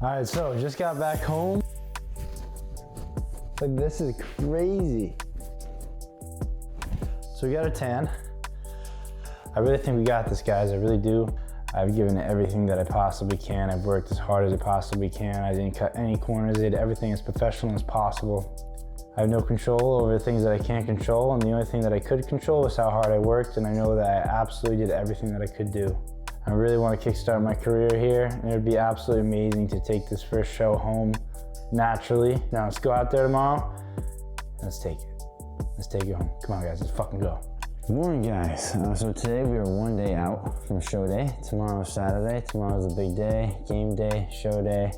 All right, so just got back home. Like, this is crazy. So we got a tan. I really think we got this, guys, I really do. I've given it everything that I possibly can. I've worked as hard as I possibly can. I didn't cut any corners. I did everything as professional as possible. I have no control over the things that I can't control, and the only thing that I could control was how hard I worked, and I know that I absolutely did everything that I could do. I really want to kickstart my career here, and it would be absolutely amazing to take this first show home naturally. Now let's go out there tomorrow, and let's take it. Let's take it home. Come on, guys, let's fucking go. Good morning, guys. So today we are one day out from show day. Tomorrow's Saturday. Tomorrow's a big day, game day, show day.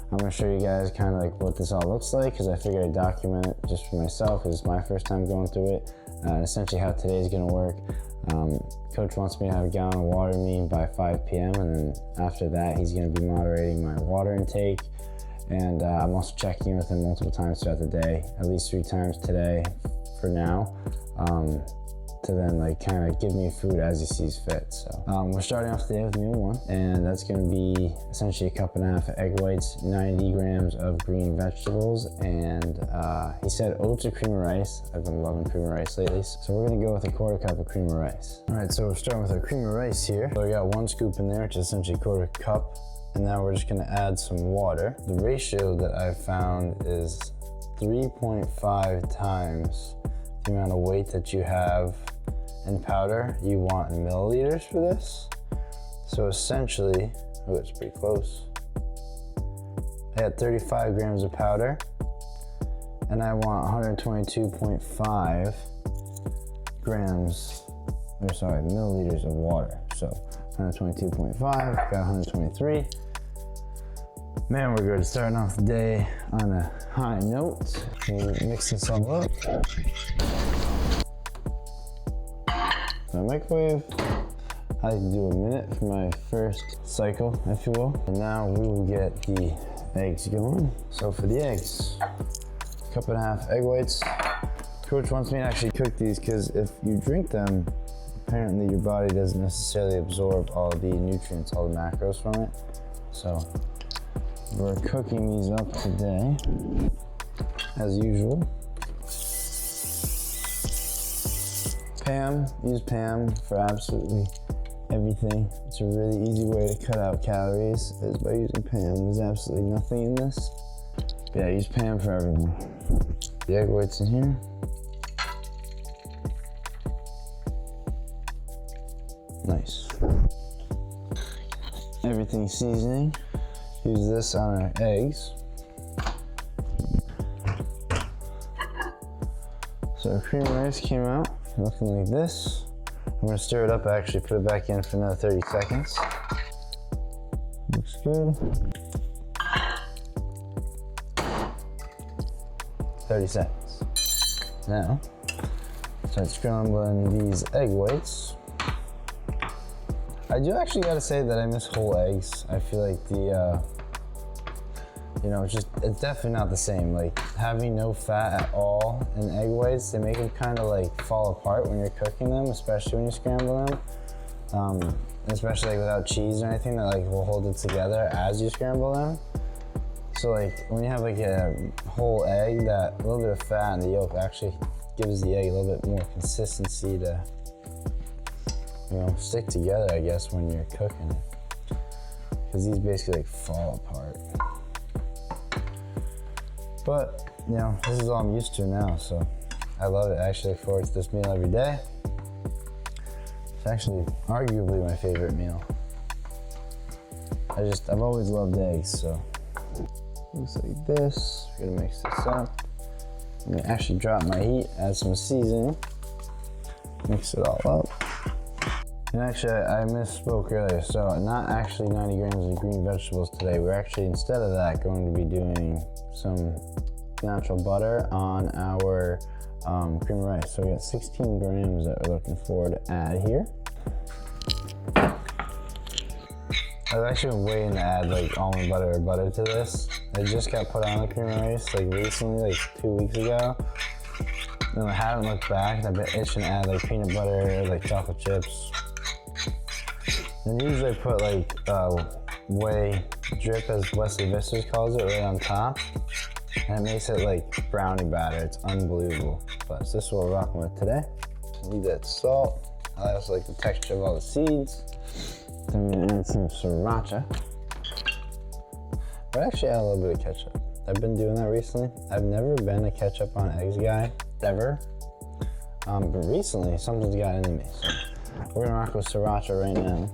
I'm gonna show you guys kind of like what this all looks like, because I figured I'd document it just for myself, because it's my first time going through it. Essentially how today's gonna work. Coach wants me to have a gallon of water in me by 5 p.m. and then after that he's gonna be moderating my water intake. And I'm also checking in with him multiple times throughout the day, at least 3 times today for now. To then like kind of give me food as he sees fit. So we're starting off today with meal 1, and that's going to be essentially a cup and a half of egg whites, 90 grams of green vegetables, and he said oats or cream of rice. I've been loving cream of rice lately, so we're going to go with a 1/4 cup of cream of rice. All right, so we're starting with our cream of rice here. So I got 1 scoop in there, which is essentially 1/4 cup, and now we're just going to add some water. The ratio that I've found is 3.5 times the amount of weight that you have in powder. You want in milliliters for this. So essentially, oh, it's pretty close. I got 35 grams of powder, and I want 122.5 grams, or sorry, milliliters of water. So 122.5, got 123. Man, we're good. Starting off the day on a high note. Mix this all up. My microwave. I like to do a minute for my first cycle, if you will. And now we will get the eggs going. So for the eggs, 1.5 cups egg whites. Coach wants me to actually cook these because if you drink them, apparently your body doesn't necessarily absorb all the nutrients, all the macros from it. So we're cooking these up today, as usual. Pam, use Pam for absolutely everything. It's a really easy way to cut out calories, is by using Pam. There's absolutely nothing in this. But yeah, use Pam for everything. The egg whites in here. Nice. Everything seasoning. Use this on our eggs. So our cream rice came out looking like this. I'm gonna stir it up, actually put it back in for another 30 seconds. Looks good. 30 seconds. Now, start scrambling these egg whites. I do actually gotta say that I miss whole eggs. I feel like the, you know, it's definitely not the same. Like having no fat at all in egg whites, they make them kind of like fall apart when you're cooking them, especially when you scramble them. Especially like without cheese or anything that like will hold it together as you scramble them. So like when you have like a whole egg, that a little bit of fat in the yolk actually gives the egg a little bit more consistency to, you know, stick together, I guess, when you're cooking it. Because these basically like fall apart. But, you know, this is all I'm used to now, so I love it. I actually look forward to this meal every day. It's actually arguably my favorite meal. I've always loved eggs, so. Looks like this. We're gonna mix this up. I'm gonna actually drop my heat, add some seasoning, mix it all up. And actually, I misspoke earlier, so not actually 90 grams of green vegetables today. We're actually, instead of that, going to be doing some natural butter on our cream of rice. So we got 16 grams that we're looking for to add here. I've actually been waiting to add like almond butter or butter to this. It just got put on the cream of rice like recently, like 2 weeks ago. And I haven't looked back, and I've been itching to add like peanut butter, like chocolate chips. And usually I put like whey drip, as Wesley Visters calls it, right on top. And it makes it like brownie batter. It's unbelievable. But this is what we're rocking with today. Need that salt. I also like the texture of all the seeds. Then I'm gonna add some sriracha. But actually add a little bit of ketchup. I've been doing that recently. I've never been a ketchup on eggs guy, ever. But recently, something's got into me. So we're gonna rock with sriracha right now.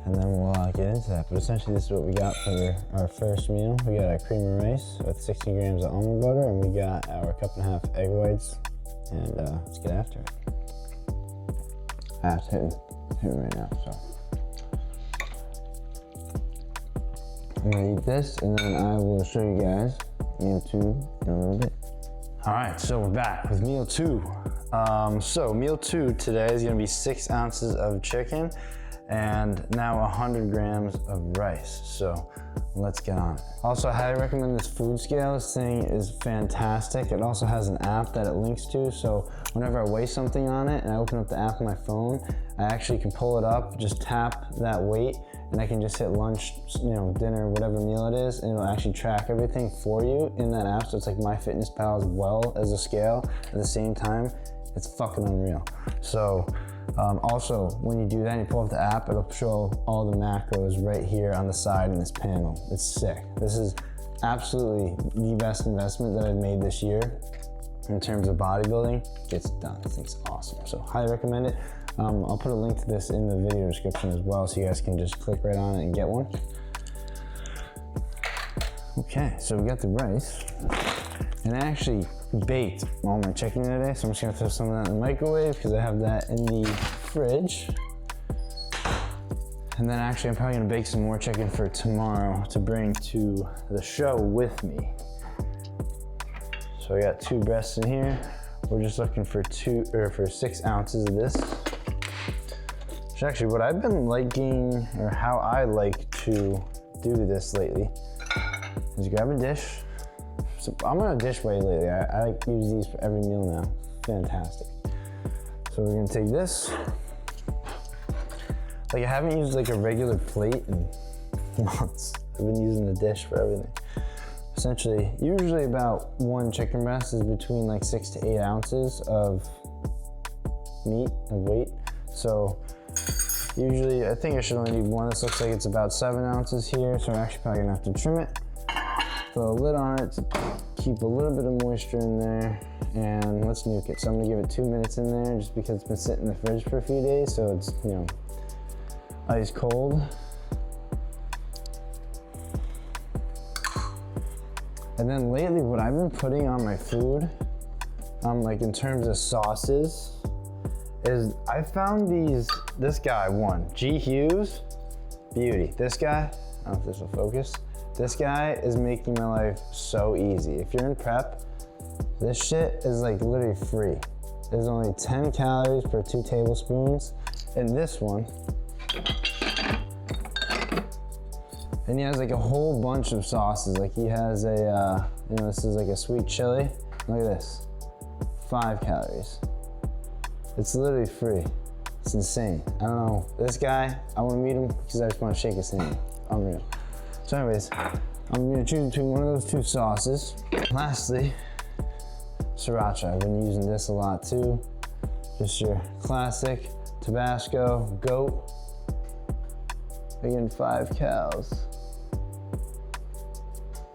And then we'll get into that. But essentially, this is what we got for our first meal. We got our cream of rice with 16 grams of almond butter, and we got our 1.5 cup egg whites. And let's get after it. I have to hit it right now, so. I'm gonna eat this, and then I will show you guys meal 2 in a little bit. All right, so we're back with meal 2. So meal 2 today is gonna be 6 ounces of chicken and now 100 grams of rice. So let's get on it. Also, I highly recommend this food scale. This thing is fantastic. It also has an app that it links to. So whenever I weigh something on it and I open up the app on my phone, I actually can pull it up, just tap that weight, and I can just hit lunch, dinner, whatever meal it is, and it'll actually track everything for you in that app. So it's like MyFitnessPal as well as a scale at the same time. It's fucking unreal. So also, when you do that and you pull up the app, it'll show all the macros right here on the side in this panel. It's sick. This is absolutely the best investment that I've made this year in terms of bodybuilding. Gets done. This thing's awesome. So highly recommend it. I'll put a link to this in the video description as well, so you guys can just click right on it and get one. Okay, so we got the rice. And I actually baked all my chicken today, so I'm just gonna throw some of that in the microwave because I have that in the fridge. And then actually I'm probably gonna bake some more chicken for tomorrow to bring to the show with me. So I got 2 breasts in here. We're just looking for 6 ounces of this. Which actually what I've been liking, or how I like to do this lately, is grab a dish. So I'm on a dish weigh lately. I like to use these for every meal now. Fantastic. So we're gonna take this. Like I haven't used like a regular plate in months. I've been using the dish for everything. Essentially, usually about 1 chicken breast is between like 6 to 8 ounces of meat, of weight. So usually, I think I should only need 1. This looks like it's about 7 ounces here, so I'm actually probably gonna have to trim it. Throw a lid on it to keep a little bit of moisture in there, and let's nuke it. So I'm gonna give it 2 minutes in there just because it's been sitting in the fridge for a few days, so it's, ice cold. And then lately, what I've been putting on my food, like in terms of sauces, is I found this guy, G. Hughes, beauty. This guy, I don't know if this will focus. This guy is making my life so easy. If you're in prep, this shit is like literally free. There's only 10 calories per 2 tablespoons in this one. And he has like a whole bunch of sauces. Like he has a, this is like a sweet chili. Look at this, 5 calories. It's literally free. It's insane. I don't know, this guy, I wanna meet him because I just wanna shake his hand. Unreal. So anyways, I'm gonna choose between one of those 2 sauces. Lastly, sriracha. I've been using this a lot too. Just your classic Tabasco goat. Again, 5 cals.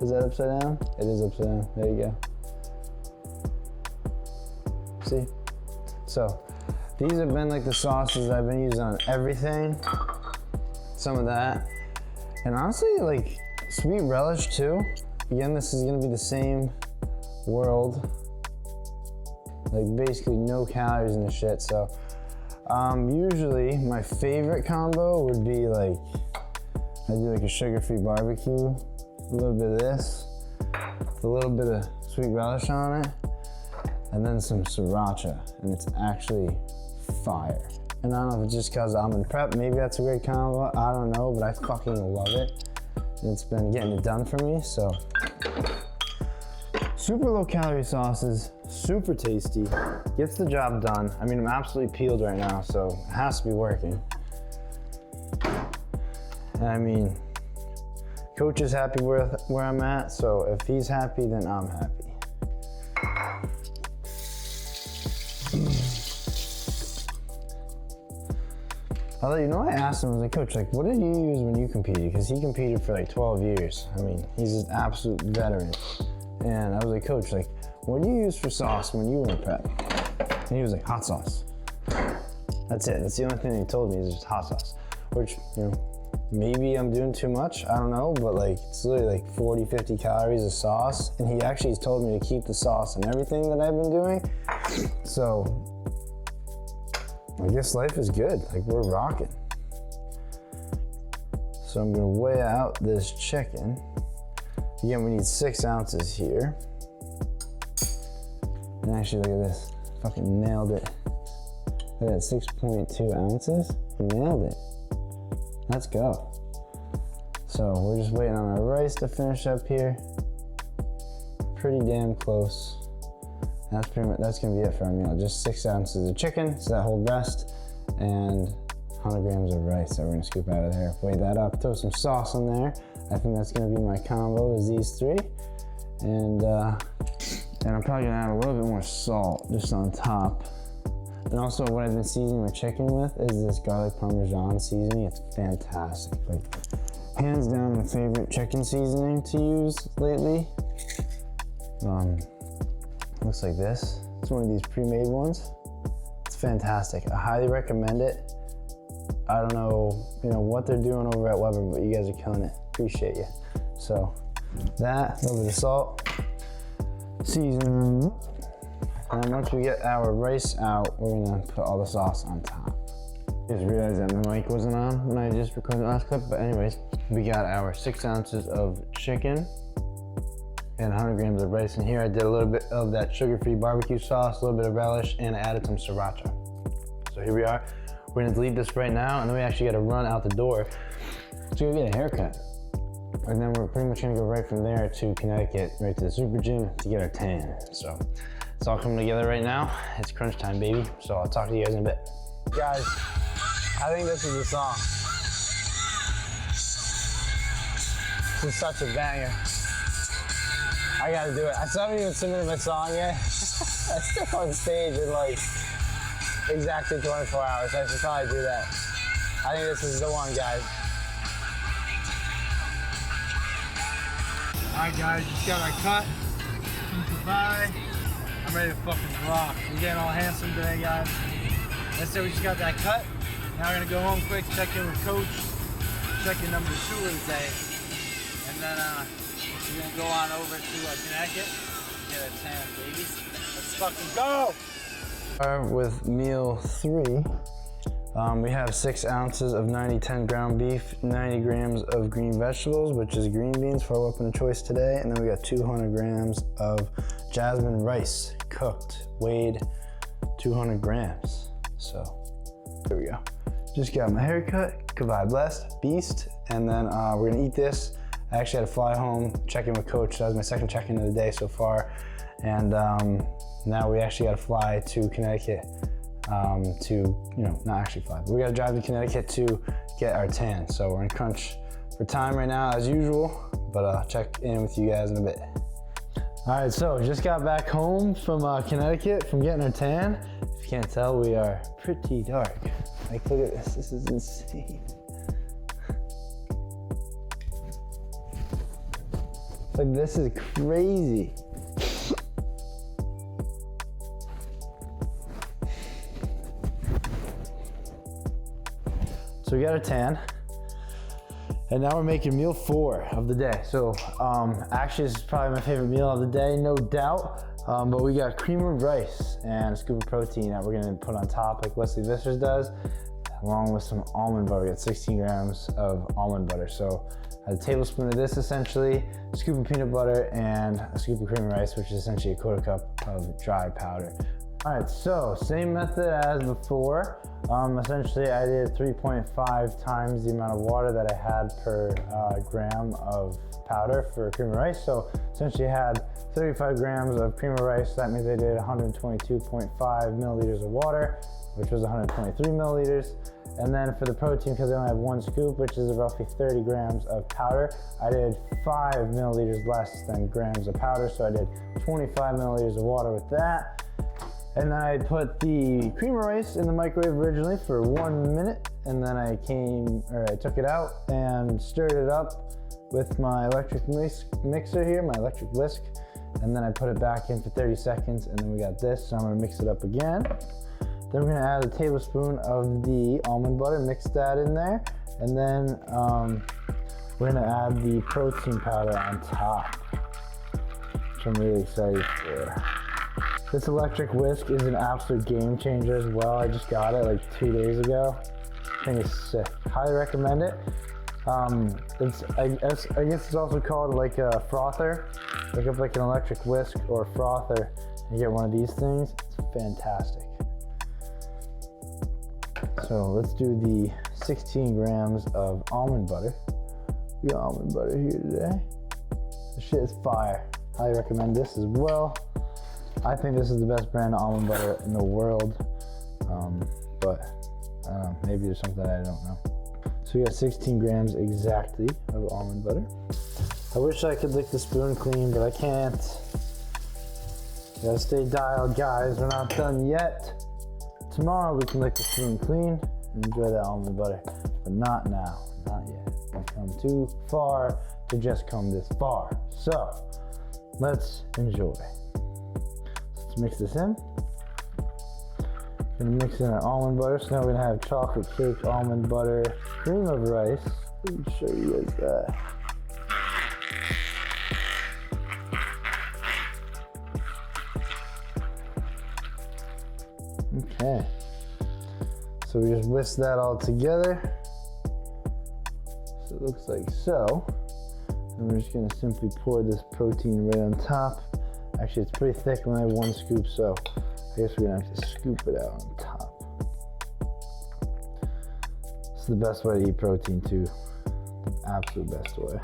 Is that upside down? It is upside down. There you go. See? So, these have been like the sauces I've been using on everything. Some of that. And honestly, like sweet relish too. Again, this is gonna be the same world. Like basically no calories in the shit. So usually my favorite combo would be like, I do like a sugar-free barbecue, a little bit of this, a little bit of sweet relish on it, and then some sriracha, and it's actually fire. And I don't know if it's just because I'm in prep, maybe that's a great combo, I don't know, but I fucking love it. And it's been getting it done for me, so. Super low calorie sauces, super tasty, gets the job done. I mean, I'm absolutely peeled right now, so it has to be working. And I mean, Coach is happy with where I'm at, so if he's happy, then I'm happy. Although, you know, I asked him, I was like, Coach, like, what did you use when you competed? Because he competed for like 12 years. I mean, he's an absolute veteran. And I was like, Coach, like, what do you use for sauce when you were in prep? And he was like, hot sauce. That's it. That's the only thing he told me is just hot sauce. Which, you know, maybe I'm doing too much. I don't know. But like, it's literally like 40, 50 calories of sauce. And he actually has told me to keep the sauce and everything that I've been doing. So I guess life is good. Like, we're rocking. So I'm gonna weigh out this chicken. Again, we need 6 ounces here. And actually, look at this. Fucking nailed it. Look at that, 6.2 ounces. Nailed it. Let's go. So we're just waiting on our rice to finish up here. Pretty damn close. That's gonna be it for our meal. Just 6 ounces of chicken, so that whole breast, and 100 grams of rice that we're gonna scoop out of there. Weigh that up, throw some sauce in there. I think that's gonna be my combo, is these 3. And I'm probably gonna add a little bit more salt just on top. And also what I've been seasoning my chicken with is this garlic parmesan seasoning. It's fantastic. Like, hands down my favorite chicken seasoning to use lately. Looks like this. It's one of these pre-made ones. It's fantastic. I highly recommend it. I don't know, you know, what they're doing over at Weber, but you guys are killing it. Appreciate you. So that, a little bit of salt, season. And then once we get our rice out, we're gonna put all the sauce on top. Just realized that my mic wasn't on when I just recorded the last clip, but anyways, we got our 6 ounces of chicken and 100 grams of rice. And here I did a little bit of that sugar-free barbecue sauce, a little bit of relish, and I added some sriracha. So here we are. We're gonna leave this right now, and then we actually gotta run out the door to go get a haircut. And then we're pretty much gonna go right from there to Connecticut, right to the super gym to get our tan. So it's all coming together right now. It's crunch time, baby. So I'll talk to you guys in a bit. Guys, I think this is the song. This is such a banger. I gotta do it. I still haven't even submitted my song yet. I'm still on stage in like exactly 24 hours. I should probably do that. I think this is the one, guys. Alright guys, just got our cut. Goodbye. I'm ready to fucking rock. We're getting all handsome today, guys. Let's say we just got that cut. Now we're gonna go home quick, check in with Coach, check in number 2 of the day, and then we're gonna go on over to Connecticut, get a tan, baby. Let's fucking go! With meal 3, we have 6 ounces of 90-10 ground beef, 90 grams of green vegetables, which is green beans for our weapon of choice today, and then we got 200 grams of jasmine rice, cooked, weighed 200 grams. So there we go. Just got my haircut, goodbye blessed, beast, and then we're gonna eat this. I actually had to fly home, check in with Coach. That was my second check-in of the day so far, and now we actually got to fly to Connecticut to, you know, not actually fly, but we got to drive to Connecticut to get our tan. So we're in crunch for time right now as usual, but I'll check in with you guys in a bit. All right, so just got back home from Connecticut from getting our tan. If you can't tell, we are pretty dark. Like, look at this, this is insane. Like, this is crazy. So we got our tan, and now we're making meal 4 of the day. So actually this is probably my favorite meal of the day, no doubt. But we got cream of rice and a scoop of protein that we're gonna put on top like Wesley Vissers does, along with some almond butter. We got 16 grams of almond butter. So a tablespoon of this essentially, a scoop of peanut butter, and a scoop of cream of rice, which is essentially a quarter cup of dry powder. All right, so same method as before. Essentially I did 3.5 times the amount of water that I had per gram of powder for cream of rice. So essentially I had 35 grams of cream of rice. That means I did 122.5 milliliters of water, which was 123 milliliters. And then for the protein, because I only have 1 scoop, which is roughly 30 grams of powder, I did 5 milliliters less than grams of powder. So I did 25 milliliters of water with that. And then I put the cream of rice in the microwave originally for 1 minute. And then I took it out and stirred it up with my electric mixer here, my electric whisk. And then I put it back in for 30 seconds, and then we got this. So I'm gonna mix it up again. Then we're gonna add a tablespoon of the almond butter, mix that in there. And then we're gonna add the protein powder on top, which I'm really excited for. This electric whisk is an absolute game changer as well. I just got it like 2 days ago. I think it's sick. Highly recommend it. I guess it's also called like a frother. Look up like an electric whisk or a frother and you get one of these things. It's fantastic. So let's do the 16 grams of almond butter. We got almond butter here today. This shit is fire. Highly recommend this as well. I think this is the best brand of almond butter in the world. But I don't know, maybe there's something I don't know. So we got 16 grams exactly of almond butter. I wish I could lick the spoon clean, but I can't. Gotta stay dialed, guys. We're not done yet. Tomorrow we can lick the spoon clean and enjoy that almond butter, but not now, not yet. We've come too far to just come this far. So let's enjoy. Let's mix this in. Gonna mix in our almond butter. So now we're gonna have chocolate cake, almond butter, cream of rice. Let me show you guys that. Okay. So we just whisk that all together. So it looks like so. And we're just gonna simply pour this protein right on top. Actually, it's pretty thick. I only have 1 scoop, so I guess we're gonna have to scoop it out on top. It's the best way to eat protein too. The absolute best way.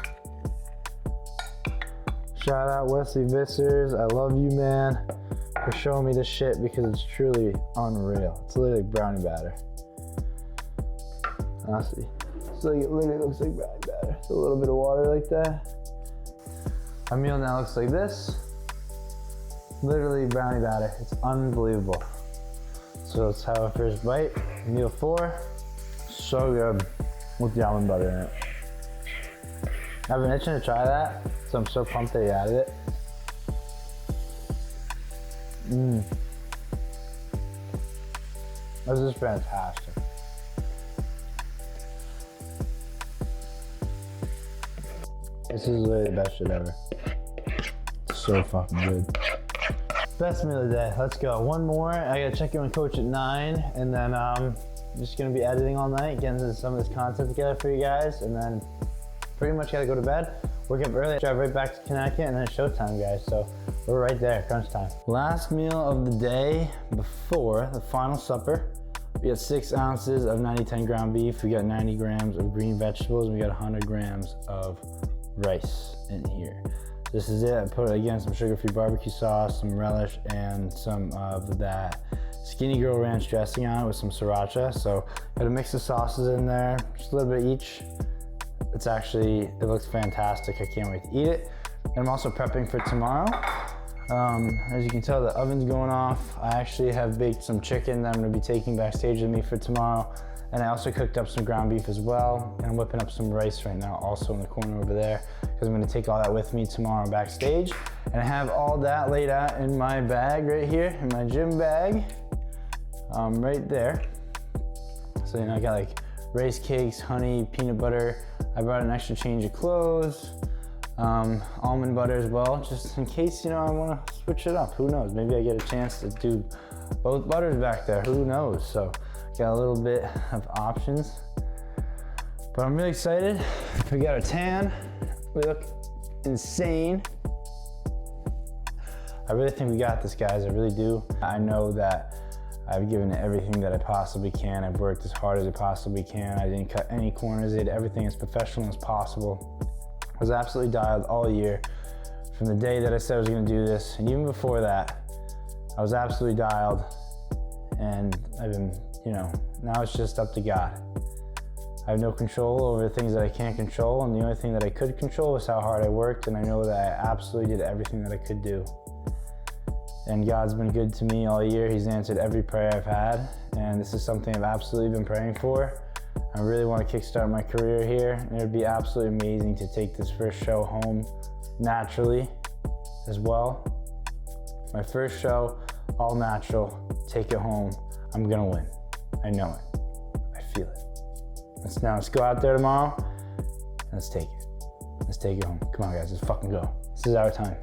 Shout out Wesley Vissers. I love you, man, for showing me this shit because it's truly unreal. It's literally brownie batter. Honestly. So it literally looks like brownie batter. It's a little bit of water like that. Our meal now looks like this. Literally brownie batter. It's unbelievable. So let's have our first bite. Meal 4. So good with the almond butter in it. I've been itching to try that, so I'm so pumped that he added it. This is fantastic. This is literally the best shit ever. It's so fucking good. Best meal of the day. Let's go. One more. I gotta check in with Coach at 9, and then I'm just gonna be editing all night, getting some of this content together for you guys, and then pretty much gotta go to bed. Wake up early, drive right back to Connecticut, and then it's showtime, guys. So we're right there, crunch time. Last meal of the day before the final supper. We got 6 ounces of 90-10 ground beef. We got 90 grams of green vegetables, and we got 100 grams of rice in here. This is it. I put, again, some sugar-free barbecue sauce, some relish, and some of that Skinny Girl Ranch dressing on it with some sriracha. So gotta mix the sauces in there, just a little bit each. It looks fantastic. I can't wait to eat it. And I'm also prepping for tomorrow. As you can tell, the oven's going off. I actually have baked some chicken that I'm gonna be taking backstage with me for tomorrow. And I also cooked up some ground beef as well. And I'm whipping up some rice right now, also in the corner over there, because I'm gonna take all that with me tomorrow backstage. And I have all that laid out in my bag right here, in my gym bag, right there. So, I got like rice cakes, honey, peanut butter. I brought an extra change of clothes, almond butter as well, just in case, I wanna switch it up. Who knows? Maybe I get a chance to do both butters back there. Who knows? So, got a little bit of options, but I'm really excited. We got our tan. We look insane. I really think we got this, guys. I really do. I know that I've given it everything that I possibly can. I've worked as hard as I possibly can. I didn't cut any corners. I did everything as professional as possible. I was absolutely dialed all year. From the day that I said I was gonna do this, and even before that, I was absolutely dialed. And I've been, Now it's just up to God. I have no control over the things that I can't control, and the only thing that I could control was how hard I worked, and I know that I absolutely did everything that I could do. And God's been good to me all year. He's answered every prayer I've had, and this is something I've absolutely been praying for. I really want to kickstart my career here, and it would be absolutely amazing to take this first show home naturally as well. My first show, all natural, take it home. I'm gonna win. I know it. I feel it. Let's go out there tomorrow and let's take it. Let's take it home. Come on, guys, let's fucking go. This is our time.